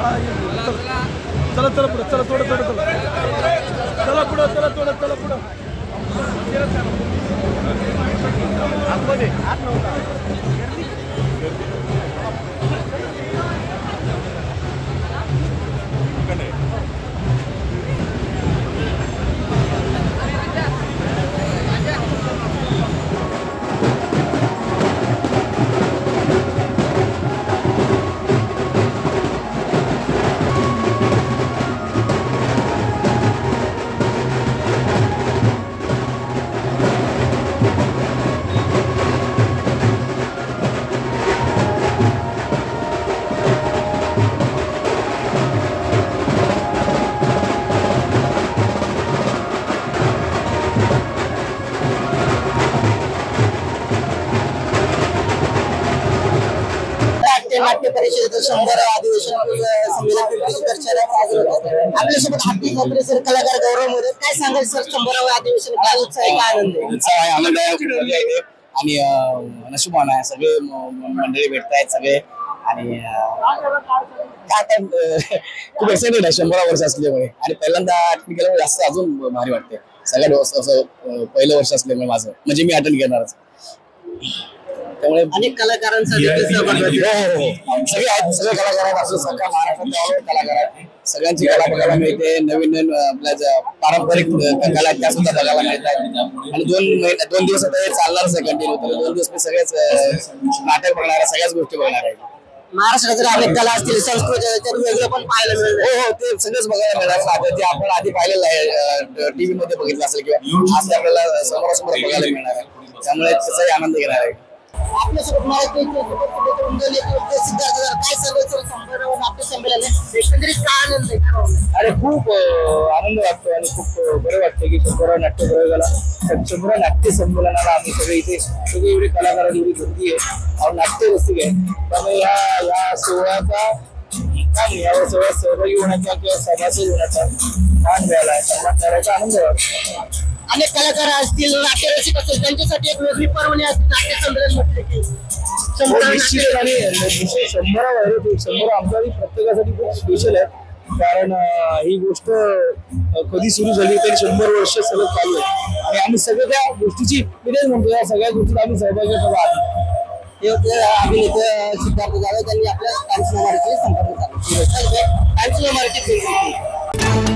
चला चला पुढे चला थोडं चला पुढं चला पुढं आतमध्ये आत नव्हता नाट्य परिषदेचं 100 अधिवेशन संमेलन आपल्यासोबत हाती सर कलाकार गौरव मोरे काय सांगाल सर 100 अधिवेशन काय उत्साह आहे काय आनंद आहे आणि नशिबान आहे सगळे मंडळी भेटतायत सगळे आणि खूप एक्साइटेड आहे 100 वर्ष असल्यामुळे आणि पहिल्यांदा अटेंड केल्यामुळे जास्त अजून भारी वाटते सगळ्यात असं पहिलं वर्ष असल्यामुळे माझं म्हणजे मी अटेंड घेणारच त्यामुळे अनेक कलाकारांसाठी सगळे कलाकार असं सगळ्या महाराष्ट्रात कलाकार आहेत सगळ्यांची कला बघायला मिळते नवीन नवीन आपल्या पारंपरिक कला त्या सुद्धा बघायला मिळतात आणि दोन दिवस आता हे चालणारच आहे कंटिन्यू तर 2 दिवस मी सगळेच नाटक बघणार आहे सगळ्याच गोष्टी बघणार आहे महाराष्ट्रात जर अनेक कला असतील संस्कृती तर वेगळं पण पाहायला मिळेल हो ते सगळंच बघायला मिळणार ते आपण आधी पाहिलेलं आहे टीव्ही मध्ये बघितलं असेल किंवा आज आपल्याला समोरासमोर बघायला मिळणार आहे त्यामुळे त्याचाही आनंद घेणार आहे आपल्यासोबत अरे खूप आनंद वाटतो आणि खूप बरं वाटतं की 100 नाट्य प्रयोगाला 100 नाट्य संमेलनाला आम्ही सगळे इथे सगळे एवढे कलाकार एवढी गर्दी आहे और नाट्य रसिक आहे त्यामुळे या सोहळ्याचा सहभागी होण्याचा किंवा सभासद होण्याचा मान मिळाला आहे सन्मान करायचा आनंद वाटतो अनेक कलाकार असतील नाट्य रसिक असतील त्यांच्यासाठी एक वेगळी पर्वणी असते नाट्य संमेलन म्हटलं की 100 आणि 100 आमच्या प्रत्येकासाठी खूप स्पेशल आहे कारण ही गोष्ट कधी सुरू झाली तरी 100 वर्ष सलग चालू आहे आणि आम्ही सगळ्या त्या गोष्टीची मी तेच म्हणतो या सगळ्या गोष्टीत आम्ही सहभागी होतो अभिनेते सिद्धार्थ जाधव त्यांनी आपल्या टाइम्स मराठीशी संपर्क साधला टाइम्स मराठी